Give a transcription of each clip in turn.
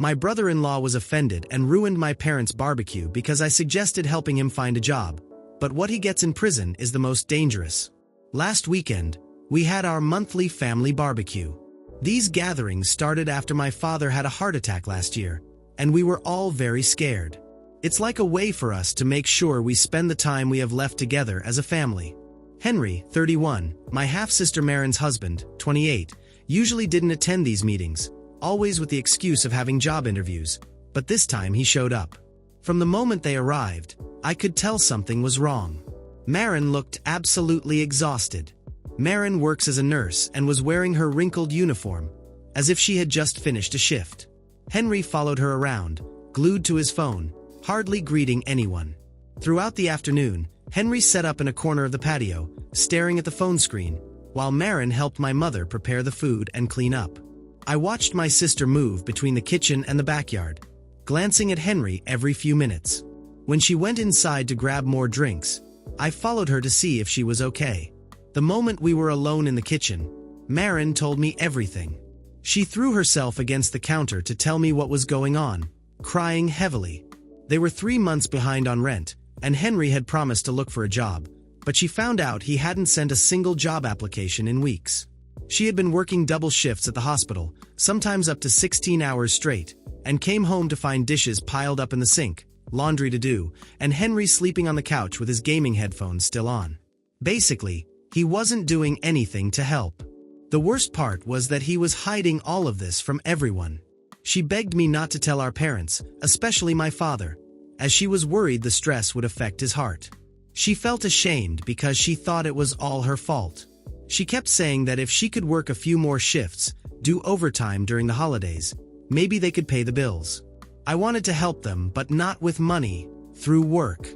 My brother-in-law was offended and ruined my parents' barbecue because I suggested helping him find a job. But what he gets in prison is the most dangerous. Last weekend, we had our monthly family barbecue. These gatherings started after my father had a heart attack last year, and we were all very scared. It's like a way for us to make sure we spend the time we have left together as a family. Henry, 31, my half-sister Marin's husband, 28, usually didn't attend these meetings, always with the excuse of having job interviews, but this time he showed up. From the moment they arrived, I could tell something was wrong. Marin looked absolutely exhausted. Marin works as a nurse and was wearing her wrinkled uniform, as if she had just finished a shift. Henry followed her around, glued to his phone, hardly greeting anyone. Throughout the afternoon, Henry sat up in a corner of the patio, staring at the phone screen, while Marin helped my mother prepare the food and clean up. I watched my sister move between the kitchen and the backyard, glancing at Henry every few minutes. When she went inside to grab more drinks, I followed her to see if she was okay. The moment we were alone in the kitchen, Marin told me everything. She threw herself against the counter to tell me what was going on, crying heavily. They were 3 months behind on rent, and Henry had promised to look for a job, but she found out he hadn't sent a single job application in weeks. She had been working double shifts at the hospital, sometimes up to 16 hours straight, and came home to find dishes piled up in the sink, laundry to do, and Henry sleeping on the couch with his gaming headphones still on. Basically, he wasn't doing anything to help. The worst part was that he was hiding all of this from everyone. She begged me not to tell our parents, especially my father, as she was worried the stress would affect his heart. She felt ashamed because she thought it was all her fault. She kept saying that if she could work a few more shifts, do overtime during the holidays, maybe they could pay the bills. I wanted to help them, but not with money, through work.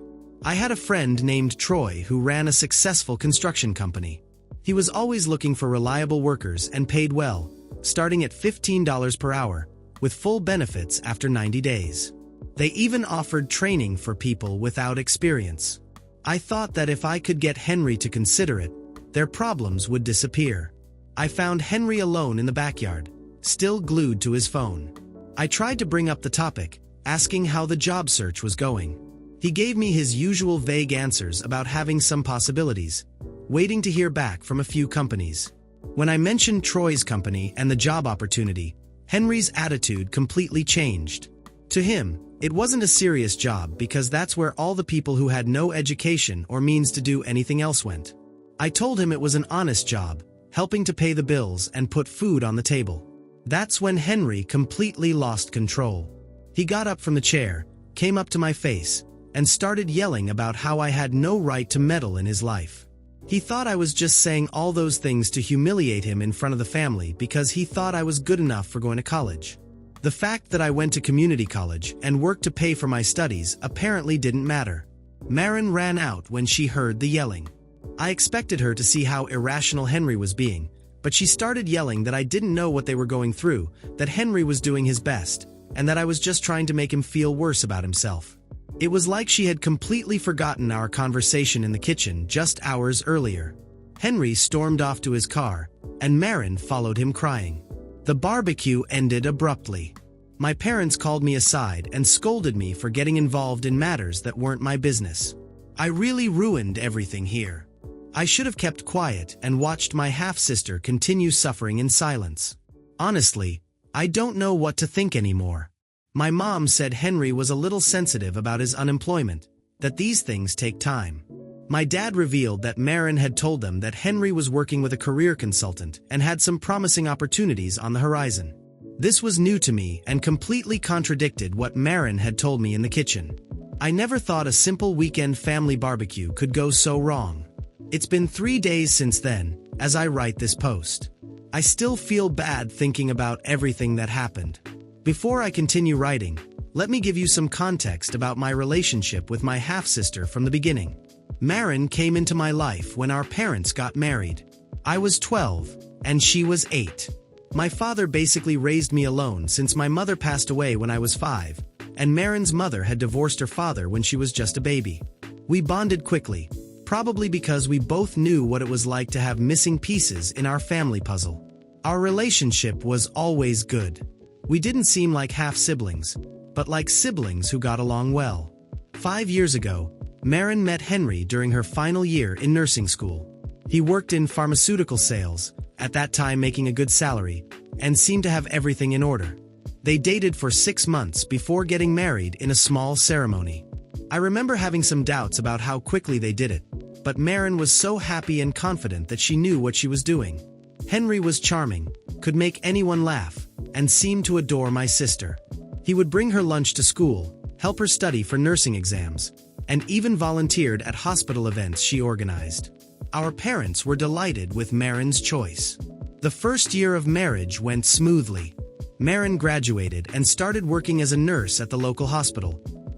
I had a friend named Troy who ran a successful construction company. He was always looking for reliable workers and paid well, starting at $15 per hour, with full benefits after 90 days. They even offered training for people without experience. I thought that if I could get Henry to consider it, their problems would disappear. I found Henry alone in the backyard, still glued to his phone. I tried to bring up the topic, asking how the job search was going. He gave me his usual vague answers about having some possibilities, waiting to hear back from a few companies. When I mentioned Troy's company and the job opportunity, Henry's attitude completely changed. To him, it wasn't a serious job because that's where all the people who had no education or means to do anything else went. I told him it was an honest job, helping to pay the bills and put food on the table. That's when Henry completely lost control. He got up from the chair, came up to my face, and started yelling about how I had no right to meddle in his life. He thought I was just saying all those things to humiliate him in front of the family because he thought I was good enough for going to college. The fact that I went to community college and worked to pay for my studies apparently didn't matter. Marin ran out when she heard the yelling. I expected her to see how irrational Henry was being, but she started yelling that I didn't know what they were going through, that Henry was doing his best, and that I was just trying to make him feel worse about himself. It was like she had completely forgotten our conversation in the kitchen just hours earlier. Henry stormed off to his car, and Marin followed him crying. The barbecue ended abruptly. My parents called me aside and scolded me for getting involved in matters that weren't my business. I really ruined everything here. I should have kept quiet and watched my half-sister continue suffering in silence. Honestly, I don't know what to think anymore. My mom said Henry was a little sensitive about his unemployment, that these things take time. My dad revealed that Marin had told them that Henry was working with a career consultant and had some promising opportunities on the horizon. This was new to me and completely contradicted what Marin had told me in the kitchen. I never thought a simple weekend family barbecue could go so wrong. It's been 3 days since then, as I write this post. I still feel bad thinking about everything that happened. Before I continue writing, let me give you some context about my relationship with my half-sister from the beginning. Marin came into my life when our parents got married. I was 12, and she was 8. My father basically raised me alone since my mother passed away when I was 5, and Marin's mother had divorced her father when she was just a baby. We bonded quickly, probably because we both knew what it was like to have missing pieces in our family puzzle. Our relationship was always good. We didn't seem like half-siblings, but like siblings who got along well. 5 years ago, Maren met Henry during her final year in nursing school. He worked in pharmaceutical sales, at that time making a good salary, and seemed to have everything in order. They dated for 6 months before getting married in a small ceremony. I remember having some doubts about how quickly they did it, but Maren was so happy and confident that she knew what she was doing. Henry was charming, could make anyone laugh, and seemed to adore my sister. He would bring her lunch to school, help her study for nursing exams, and even volunteered at hospital events she organized. Our parents were delighted with Maren's choice. The first year of marriage went smoothly. Maren graduated and started working as a nurse at the local hospital,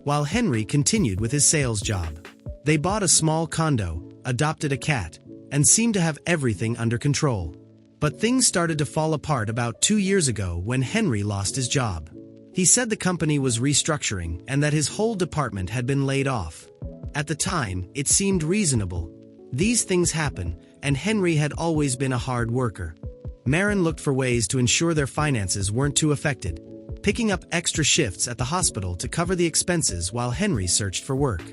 while Henry continued with his sales job. They bought a small condo, adopted a cat, and seemed to have everything under control. But things started to fall apart about 2 years ago when Henry lost his job. He said the company was restructuring and that his whole department had been laid off. At the time, it seemed reasonable. These things happen, and Henry had always been a hard worker. Maren looked for ways to ensure their finances weren't too affected, picking up extra shifts at the hospital to cover the expenses while Henry searched for work.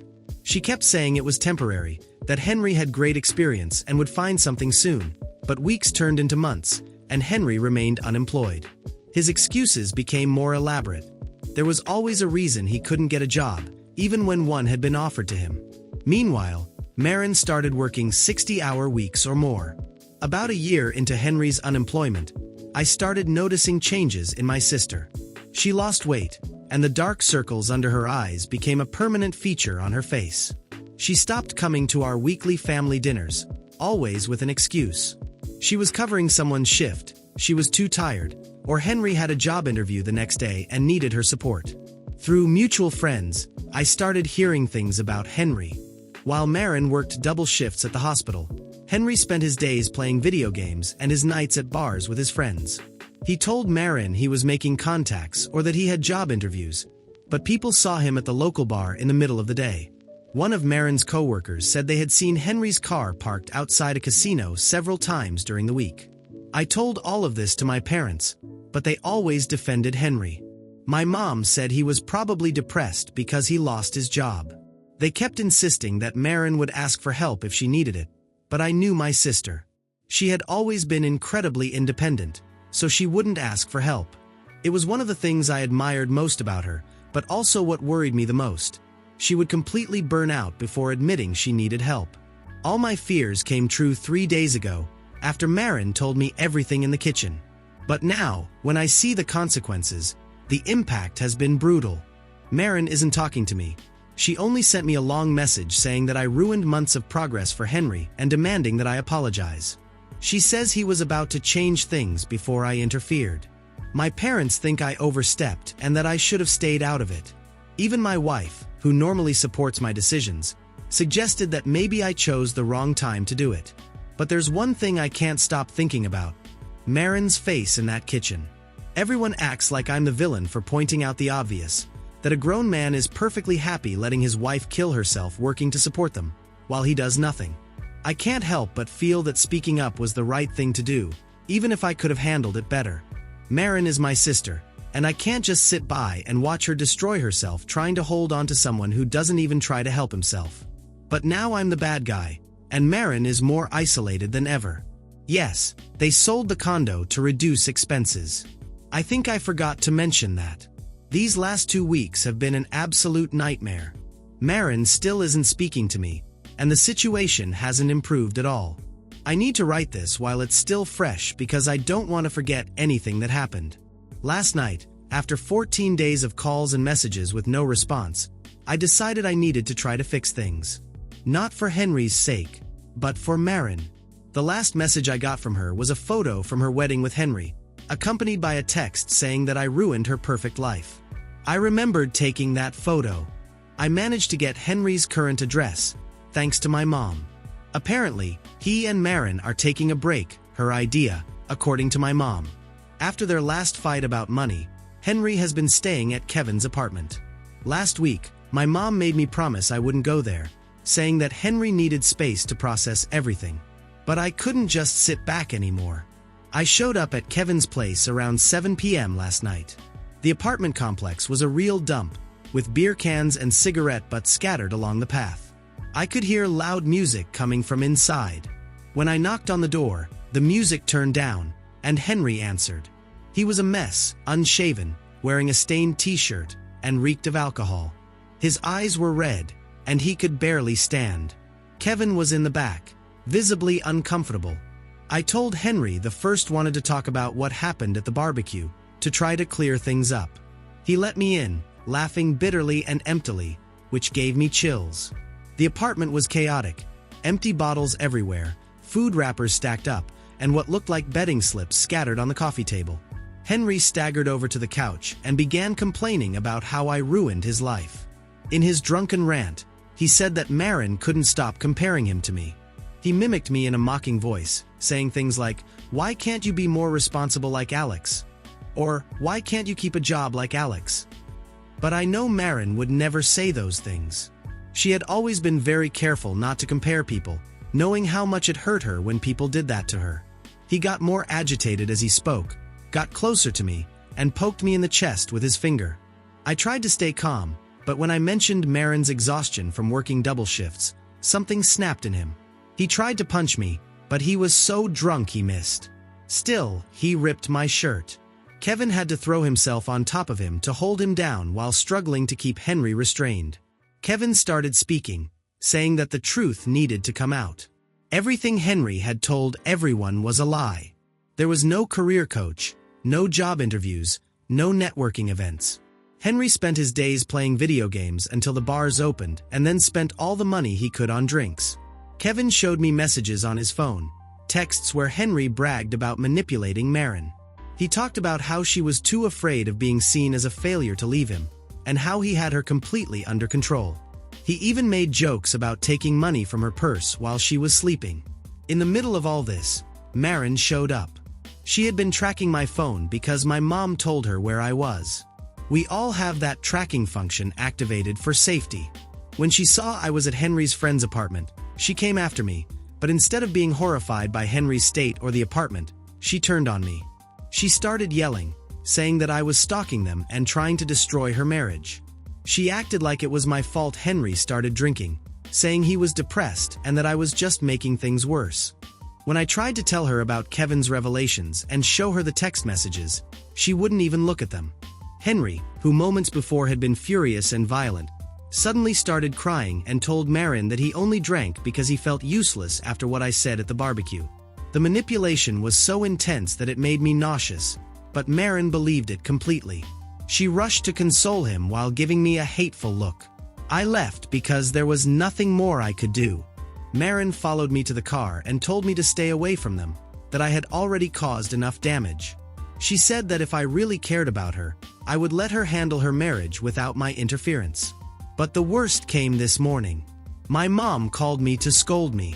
She kept saying it was temporary, that Henry had great experience and would find something soon, but weeks turned into months, and Henry remained unemployed. His excuses became more elaborate. There was always a reason he couldn't get a job, even when one had been offered to him. Meanwhile, Maren started working 60-hour weeks or more. About a year into Henry's unemployment, I started noticing changes in my sister. She lost weight, and the dark circles under her eyes became a permanent feature on her face. She stopped coming to our weekly family dinners, always with an excuse. She was covering someone's shift, she was too tired, or Henry had a job interview the next day and needed her support. Through mutual friends, I started hearing things about Henry. While Maren worked double shifts at the hospital, Henry spent his days playing video games and his nights at bars with his friends. He told Maren he was making contacts or that he had job interviews, but people saw him at the local bar in the middle of the day. One of Maren's co-workers said they had seen Henry's car parked outside a casino several times during the week. I told all of this to my parents, but they always defended Henry. My mom said he was probably depressed because he lost his job. They kept insisting that Maren would ask for help if she needed it, but I knew my sister. She had always been incredibly independent, so she wouldn't ask for help. It was one of the things I admired most about her, but also what worried me the most. She would completely burn out before admitting she needed help. All my fears came true 3 days ago, after Maren told me everything in the kitchen. But now, when I see the consequences, the impact has been brutal. Maren isn't talking to me. She only sent me a long message saying that I ruined months of progress for Henry and demanding that I apologize. She says he was about to change things before I interfered. My parents think I overstepped and that I should have stayed out of it. Even my wife, who normally supports my decisions, suggested that maybe I chose the wrong time to do it. But there's one thing I can't stop thinking about: Maren's face in that kitchen. Everyone acts like I'm the villain for pointing out the obvious, that a grown man is perfectly happy letting his wife kill herself working to support them, while he does nothing. I can't help but feel that speaking up was the right thing to do, even if I could have handled it better. Maren is my sister, and I can't just sit by and watch her destroy herself trying to hold on to someone who doesn't even try to help himself. But now I'm the bad guy, and Maren is more isolated than ever. Yes, they sold the condo to reduce expenses. I think I forgot to mention that. These last 2 weeks have been an absolute nightmare. Maren still isn't speaking to me, and the situation hasn't improved at all. I need to write this while it's still fresh because I don't want to forget anything that happened. Last night, after 14 days of calls and messages with no response, I decided I needed to try to fix things. Not for Henry's sake, but for Maren. The last message I got from her was a photo from her wedding with Henry, accompanied by a text saying that I ruined her perfect life. I remembered taking that photo. I managed to get Henry's current address, thanks to my mom. Apparently, he and Maren are taking a break, her idea, according to my mom. After their last fight about money, Henry has been staying at Kevin's apartment. Last week, my mom made me promise I wouldn't go there, saying that Henry needed space to process everything. But I couldn't just sit back anymore. I showed up at Kevin's place around 7 p.m. last night. The apartment complex was a real dump, with beer cans and cigarette butts scattered along the path. I could hear loud music coming from inside. When I knocked on the door, the music turned down, and Henry answered. He was a mess, unshaven, wearing a stained t-shirt, and reeked of alcohol. His eyes were red, and he could barely stand. Kevin was in the back, visibly uncomfortable. I told Henry the first wanted to talk about what happened at the barbecue, to try to clear things up. He let me in, laughing bitterly and emptily, which gave me chills. The apartment was chaotic, empty bottles everywhere, food wrappers stacked up, and what looked like betting slips scattered on the coffee table. Henry staggered over to the couch and began complaining about how I ruined his life. In his drunken rant, he said that Marin couldn't stop comparing him to me. He mimicked me in a mocking voice, saying things like, "Why can't you be more responsible like Alex?" Or, "Why can't you keep a job like Alex?" But I know Marin would never say those things. She had always been very careful not to compare people, knowing how much it hurt her when people did that to her. He got more agitated as he spoke, got closer to me, and poked me in the chest with his finger. I tried to stay calm, but when I mentioned Marin's exhaustion from working double shifts, something snapped in him. He tried to punch me, but he was so drunk he missed. Still, he ripped my shirt. Kevin had to throw himself on top of him to hold him down while struggling to keep Henry restrained. Kevin started speaking, saying that the truth needed to come out. Everything Henry had told everyone was a lie. There was no career coach, no job interviews, no networking events. Henry spent his days playing video games until the bars opened and then spent all the money he could on drinks. Kevin showed me messages on his phone, texts where Henry bragged about manipulating Marin. He talked about how she was too afraid of being seen as a failure to leave him, and how he had her completely under control. He even made jokes about taking money from her purse while she was sleeping. In the middle of all this, Marin showed up. She had been tracking my phone because my mom told her where I was. We all have that tracking function activated for safety. When she saw I was at Henry's friend's apartment, she came after me, but instead of being horrified by Henry's state or the apartment, she turned on me. She started yelling, saying that I was stalking them and trying to destroy her marriage. She acted like it was my fault Henry started drinking, saying he was depressed and that I was just making things worse. When I tried to tell her about Kevin's revelations and show her the text messages, she wouldn't even look at them. Henry, who moments before had been furious and violent, suddenly started crying and told Marin that he only drank because he felt useless after what I said at the barbecue. The manipulation was so intense that it made me nauseous, but Marin believed it completely. She rushed to console him while giving me a hateful look. I left because there was nothing more I could do. Marin followed me to the car and told me to stay away from them, that I had already caused enough damage. She said that if I really cared about her, I would let her handle her marriage without my interference. But the worst came this morning. My mom called me to scold me.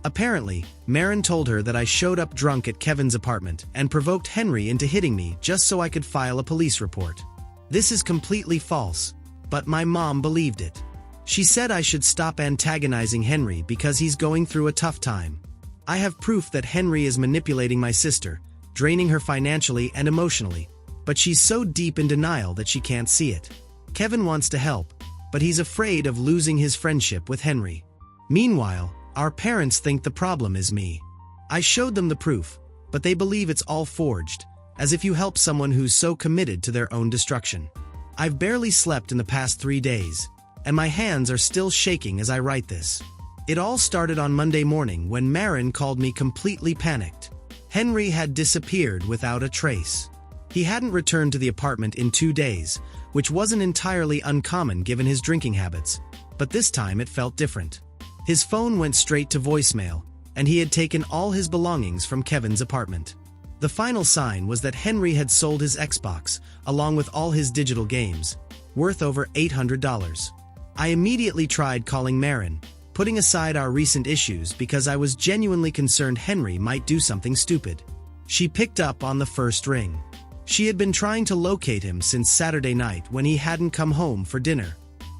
Apparently, Marin told her that I showed up drunk at Kevin's apartment and provoked Henry into hitting me just so I could file a police report. This is completely false, but my mom believed it. She said I should stop antagonizing Henry because he's going through a tough time. I have proof that Henry is manipulating my sister, draining her financially and emotionally, but she's so deep in denial that she can't see it. Kevin wants to help, but he's afraid of losing his friendship with Henry. Meanwhile, our parents think the problem is me. I showed them the proof, but they believe it's all forged, as if you help someone who's so committed to their own destruction. I've barely slept in the past 3 days, and my hands are still shaking as I write this. It all started on Monday morning when Marin called me completely panicked. Henry had disappeared without a trace. He hadn't returned to the apartment in 2 days, which wasn't entirely uncommon given his drinking habits, but this time it felt different. His phone went straight to voicemail, and he had taken all his belongings from Kevin's apartment. The final sign was that Henry had sold his Xbox, along with all his digital games, worth over $800. I immediately tried calling Marin, putting aside our recent issues because I was genuinely concerned Henry might do something stupid. She picked up on the first ring. She had been trying to locate him since Saturday night when he hadn't come home for dinner.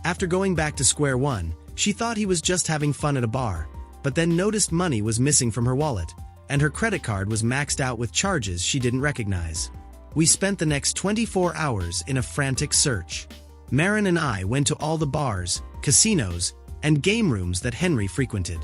After going back to square one, she thought he was just having fun at a bar, but then noticed money was missing from her wallet, and her credit card was maxed out with charges she didn't recognize. We spent the next 24 hours in a frantic search. Marin and I went to all the bars, casinos, and game rooms that Henry frequented.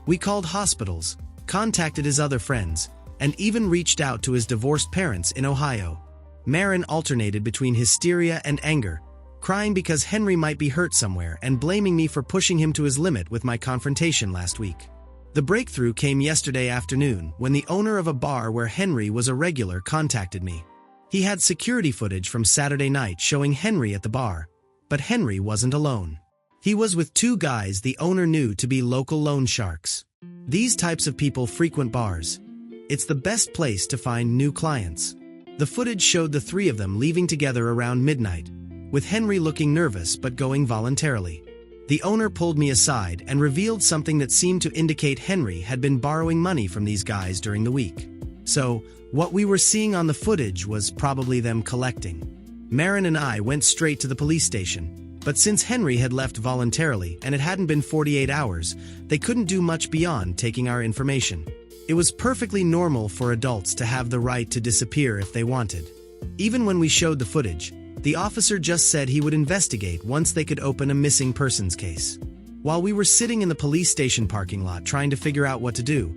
We called hospitals, contacted his other friends, and even reached out to his divorced parents in Ohio. Marin alternated between hysteria and anger, crying because Henry might be hurt somewhere and blaming me for pushing him to his limit with my confrontation last week. The breakthrough came yesterday afternoon when the owner of a bar where Henry was a regular contacted me. He had security footage from Saturday night showing Henry at the bar, but Henry wasn't alone. He was with two guys the owner knew to be local loan sharks. These types of people frequent bars. It's the best place to find new clients. The footage showed the three of them leaving together around midnight, with Henry looking nervous but going voluntarily. The owner pulled me aside and revealed something that seemed to indicate Henry had been borrowing money from these guys during the week. So, what we were seeing on the footage was probably them collecting. Marin and I went straight to the police station, but since Henry had left voluntarily and it hadn't been 48 hours, they couldn't do much beyond taking our information. It was perfectly normal for adults to have the right to disappear if they wanted. Even when we showed the footage, the officer just said he would investigate once they could open a missing persons case. While we were sitting in the police station parking lot trying to figure out what to do,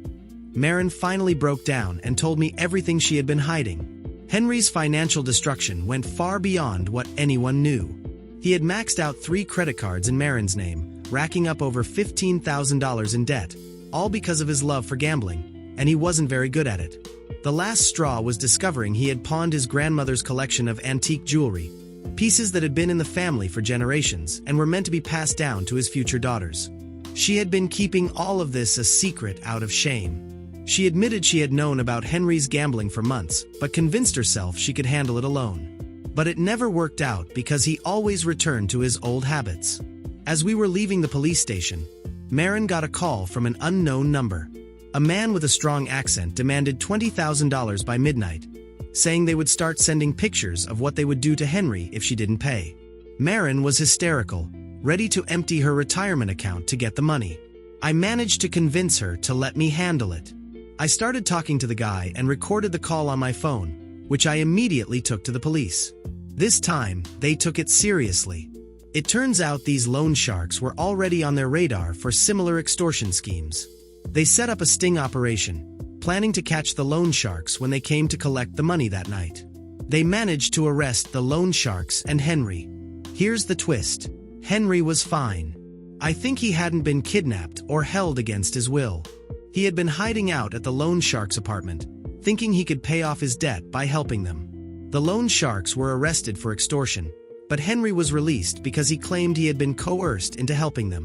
Marin finally broke down and told me everything she had been hiding. Henry's financial destruction went far beyond what anyone knew. He had maxed out 3 credit cards in Marin's name, racking up over $15,000 in debt, all because of his love for gambling, and he wasn't very good at it. The last straw was discovering he had pawned his grandmother's collection of antique jewelry, pieces that had been in the family for generations and were meant to be passed down to his future daughters. She had been keeping all of this a secret out of shame. She admitted she had known about Henry's gambling for months, but convinced herself she could handle it alone. But it never worked out because he always returned to his old habits. As we were leaving the police station, Marin got a call from an unknown number. A man with a strong accent demanded $20,000 by midnight, saying they would start sending pictures of what they would do to Henry if she didn't pay. Marin was hysterical, ready to empty her retirement account to get the money. I managed to convince her to let me handle it. I started talking to the guy and recorded the call on my phone, which I immediately took to the police. This time, they took it seriously. It turns out these loan sharks were already on their radar for similar extortion schemes. They set up a sting operation, planning to catch the loan sharks when they came to collect the money that night. They managed to arrest the loan sharks and Henry. Here's the twist. Henry was fine. I think he hadn't been kidnapped or held against his will. He had been hiding out at the loan sharks' apartment, thinking he could pay off his debt by helping them. The loan sharks were arrested for extortion, but Henry was released because he claimed he had been coerced into helping them.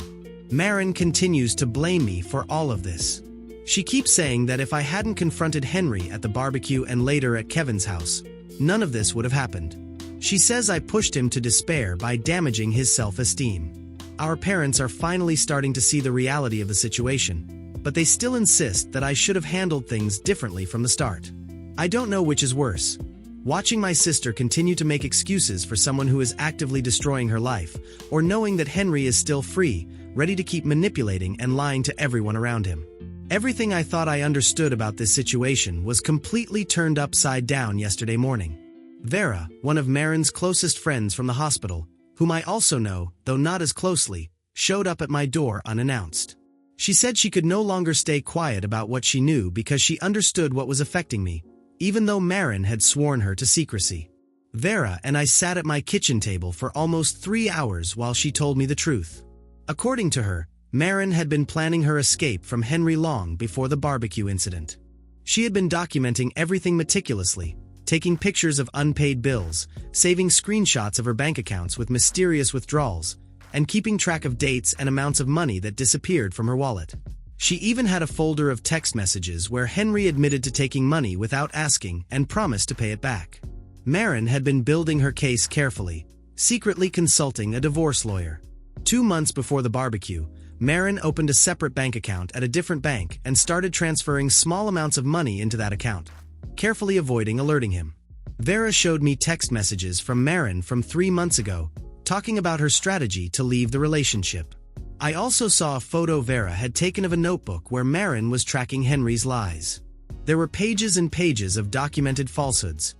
Marin continues to blame me for all of this. She keeps saying that if I hadn't confronted Henry at the barbecue and later at Kevin's house, none of this would have happened. She says I pushed him to despair by damaging his self-esteem. Our parents are finally starting to see the reality of the situation, but they still insist that I should have handled things differently from the start. I don't know which is worse. Watching my sister continue to make excuses for someone who is actively destroying her life, or knowing that Henry is still free, ready to keep manipulating and lying to everyone around him. Everything I thought I understood about this situation was completely turned upside down yesterday morning. Vera, one of Marin's closest friends from the hospital, whom I also know, though not as closely, showed up at my door unannounced. She said she could no longer stay quiet about what she knew because she understood what was affecting me, even though Marin had sworn her to secrecy. Vera and I sat at my kitchen table for almost 3 hours while she told me the truth. According to her, Marin had been planning her escape from Henry long before the barbecue incident. She had been documenting everything meticulously, taking pictures of unpaid bills, saving screenshots of her bank accounts with mysterious withdrawals, and keeping track of dates and amounts of money that disappeared from her wallet. She even had a folder of text messages where Henry admitted to taking money without asking and promised to pay it back. Marin had been building her case carefully, secretly consulting a divorce lawyer. 2 months before the barbecue, Marin opened a separate bank account at a different bank and started transferring small amounts of money into that account, carefully avoiding alerting him. Vera showed me text messages from Marin from 3 months ago, talking about her strategy to leave the relationship. I also saw a photo Vera had taken of a notebook where Marin was tracking Henry's lies. There were pages and pages of documented falsehoods,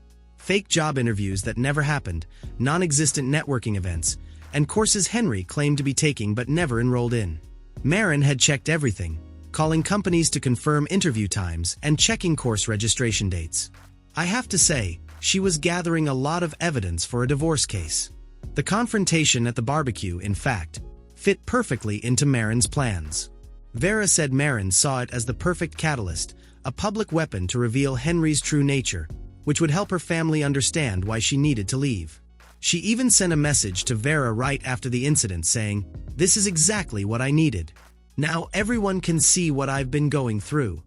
fake job interviews that never happened, non-existent networking events, and courses Henry claimed to be taking but never enrolled in. Maren had checked everything, calling companies to confirm interview times and checking course registration dates. I have to say, she was gathering a lot of evidence for a divorce case. The confrontation at the barbecue, in fact, fit perfectly into Maren's plans. Vera said Maren saw it as the perfect catalyst, a public weapon to reveal Henry's true nature, which would help her family understand why she needed to leave. She even sent a message to Vera right after the incident saying, "This is exactly what I needed. Now everyone can see what I've been going through."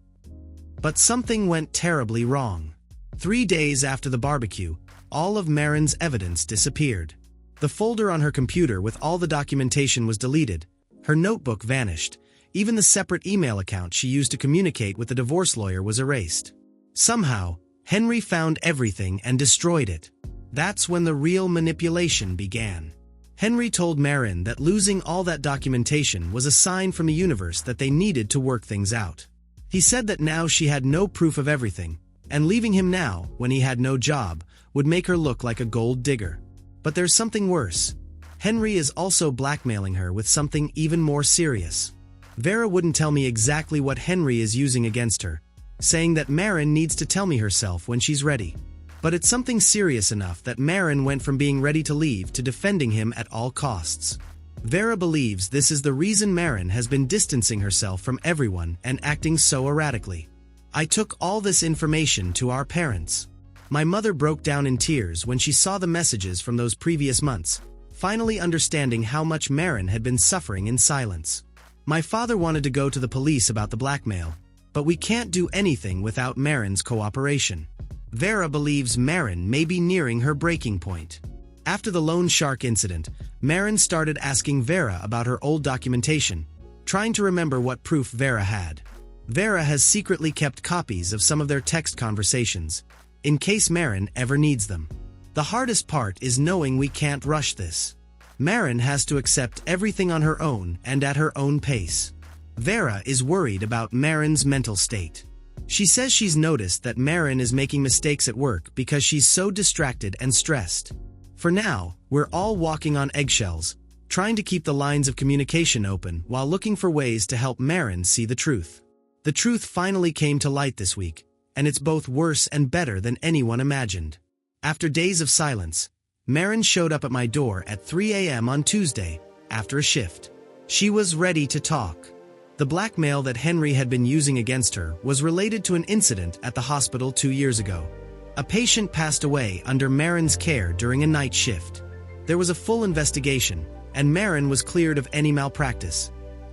But something went terribly wrong. 3 days after the barbecue, all of Maren's evidence disappeared. The folder on her computer with all the documentation was deleted, her notebook vanished, even the separate email account she used to communicate with the divorce lawyer was erased. Somehow, Henry found everything and destroyed it. That's when the real manipulation began. Henry told Maren that losing all that documentation was a sign from the universe that they needed to work things out. He said that now she had no proof of everything, and leaving him now, when he had no job, would make her look like a gold digger. But there's something worse. Henry is also blackmailing her with something even more serious. Vera wouldn't tell me exactly what Henry is using against her, saying that Maren needs to tell me herself when she's ready. But it's something serious enough that Maren went from being ready to leave to defending him at all costs. Vera believes this is the reason Maren has been distancing herself from everyone and acting so erratically. I took all this information to our parents. My mother broke down in tears when she saw the messages from those previous months, finally understanding how much Maren had been suffering in silence. My father wanted to go to the police about the blackmail, but we can't do anything without Maren's cooperation. Vera believes Maren may be nearing her breaking point. After the loan shark incident, Maren started asking Vera about her old documentation, trying to remember what proof Vera had. Vera has secretly kept copies of some of their text conversations, in case Maren ever needs them. The hardest part is knowing we can't rush this. Maren has to accept everything on her own and at her own pace. Vera is worried about Maren's mental state. She says she's noticed that Maren is making mistakes at work because she's so distracted and stressed. For now, we're all walking on eggshells, trying to keep the lines of communication open while looking for ways to help Maren see the truth. The truth finally came to light this week, and it's both worse and better than anyone imagined. After days of silence, Maren showed up at my door at 3 a.m. on Tuesday, after a shift. She was ready to talk. The blackmail that Henry had been using against her was related to an incident at the hospital 2 years ago. A patient passed away under Maren's care during a night shift. There was a full investigation, and Maren was cleared of any malpractice.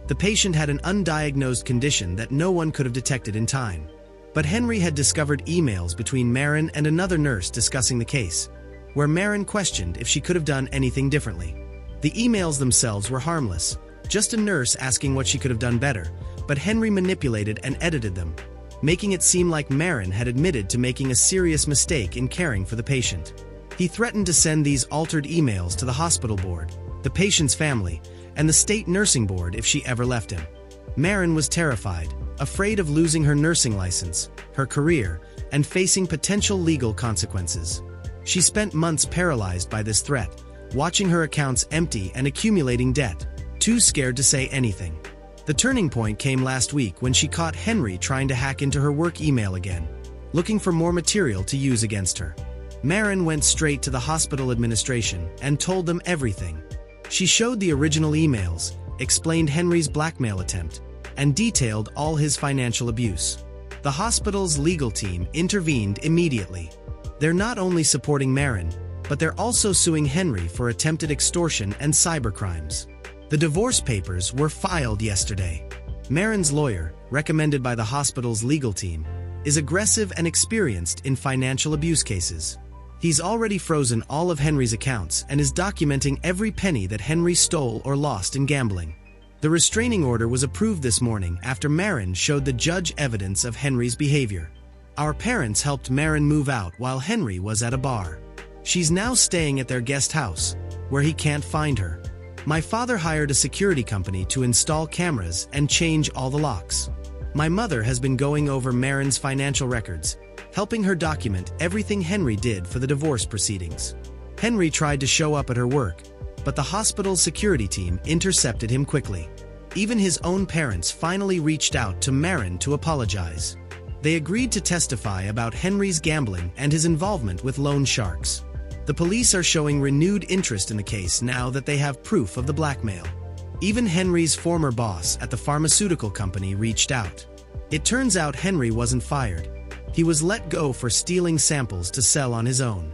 The patient had an undiagnosed condition that no one could have detected in time. But Henry had discovered emails between Maren and another nurse discussing the case, where Maren questioned if she could have done anything differently. The emails themselves were harmless, just a nurse asking what she could have done better, but Henry manipulated and edited them, making it seem like Maren had admitted to making a serious mistake in caring for the patient. He threatened to send these altered emails to the hospital board, the patient's family, and the state nursing board if she ever left him. Maren was terrified, afraid of losing her nursing license, her career, and facing potential legal consequences. She spent months paralyzed by this threat, watching her accounts empty and accumulating debt, too scared to say anything. The turning point came last week when she caught Henry trying to hack into her work email again, looking for more material to use against her. Maren went straight to the hospital administration and told them everything. She showed the original emails, explained Henry's blackmail attempt, and detailed all his financial abuse. The hospital's legal team intervened immediately. They're not only supporting Maren, but they're also suing Henry for attempted extortion and cybercrimes. The divorce papers were filed yesterday. Maren's lawyer, recommended by the hospital's legal team, is aggressive and experienced in financial abuse cases. He's already frozen all of Henry's accounts and is documenting every penny that Henry stole or lost in gambling. The restraining order was approved this morning after Maren showed the judge evidence of Henry's behavior. Our parents helped Maren move out while Henry was at a bar. She's now staying at their guest house, where he can't find her. My father hired a security company to install cameras and change all the locks. My mother has been going over Maren's financial records, helping her document everything Henry did for the divorce proceedings. Henry tried to show up at her work, but the hospital's security team intercepted him quickly. Even his own parents finally reached out to Maren to apologize. They agreed to testify about Henry's gambling and his involvement with loan sharks. The police are showing renewed interest in the case now that they have proof of the blackmail. Even Henry's former boss at the pharmaceutical company reached out. It turns out Henry wasn't fired. He was let go for stealing samples to sell on his own.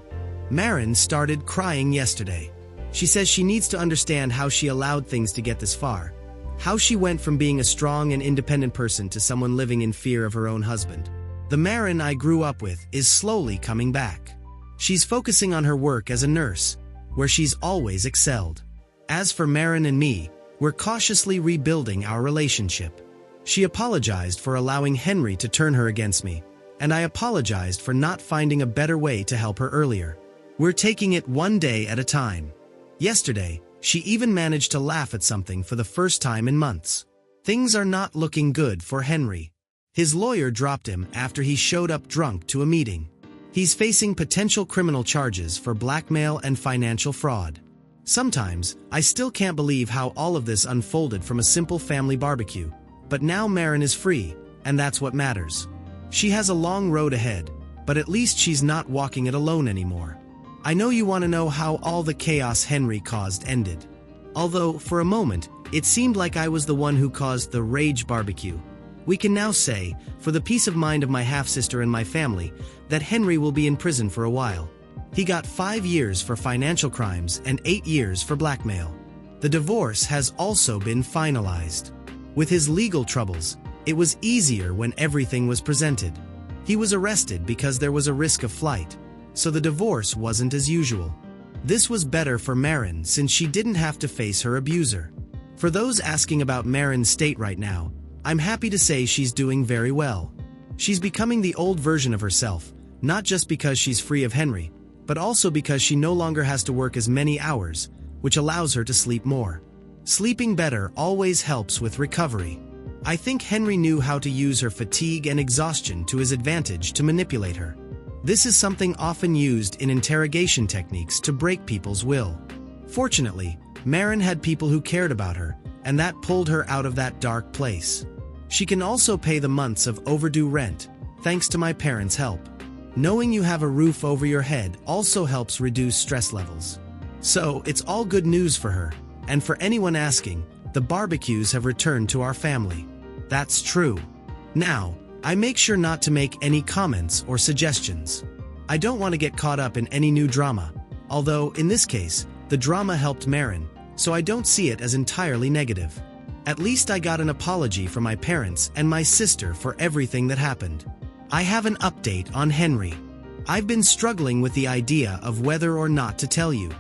Maren started crying yesterday. She says she needs to understand how she allowed things to get this far. How she went from being a strong and independent person to someone living in fear of her own husband. The Maren I grew up with is slowly coming back. She's focusing on her work as a nurse, where she's always excelled. As for Maren and me, we're cautiously rebuilding our relationship. She apologized for allowing Henry to turn her against me, and I apologized for not finding a better way to help her earlier. We're taking it one day at a time. Yesterday, she even managed to laugh at something for the first time in months. Things are not looking good for Henry. His lawyer dropped him after he showed up drunk to a meeting. He's facing potential criminal charges for blackmail and financial fraud. Sometimes, I still can't believe how all of this unfolded from a simple family barbecue. But now Maren is free, and that's what matters. She has a long road ahead, but at least she's not walking it alone anymore. I know you want to know how all the chaos Henry caused ended. Although, for a moment, it seemed like I was the one who caused the rage barbecue. We can now say, for the peace of mind of my half-sister and my family, that Henry will be in prison for a while. He got 5 years for financial crimes and 8 years for blackmail. The divorce has also been finalized. With his legal troubles, it was easier when everything was presented. He was arrested because there was a risk of flight, so the divorce wasn't as usual. This was better for Maren since she didn't have to face her abuser. For those asking about Maren's state right now, I'm happy to say she's doing very well. She's becoming the old version of herself, not just because she's free of Henry, but also because she no longer has to work as many hours, which allows her to sleep more. Sleeping better always helps with recovery. I think Henry knew how to use her fatigue and exhaustion to his advantage to manipulate her. This is something often used in interrogation techniques to break people's will. Fortunately, Maren had people who cared about her, and that pulled her out of that dark place. She can also pay the months of overdue rent, thanks to my parents' help. Knowing you have a roof over your head also helps reduce stress levels. So, it's all good news for her, and for anyone asking, the barbecues have returned to our family. That's true. Now, I make sure not to make any comments or suggestions. I don't want to get caught up in any new drama, although, in this case, the drama helped Maren, so I don't see it as entirely negative. At least I got an apology from my parents and my sister for everything that happened. I have an update on Henry. I've been struggling with the idea of whether or not to tell you.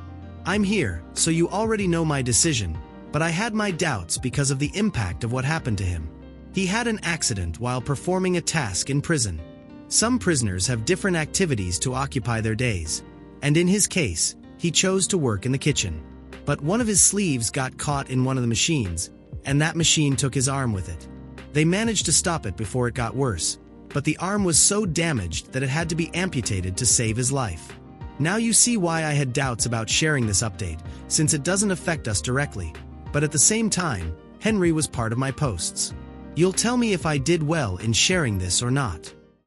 I'm here, so you already know my decision, but I had my doubts because of the impact of what happened to him. He had an accident while performing a task in prison. Some prisoners have different activities to occupy their days, and in his case, he chose to work in the kitchen. But one of his sleeves got caught in one of the machines, and that machine took his arm with it. They managed to stop it before it got worse, but the arm was so damaged that it had to be amputated to save his life. Now you see why I had doubts about sharing this update, since it doesn't affect us directly, but at the same time, Henry was part of my posts. You'll tell me if I did well in sharing this or not.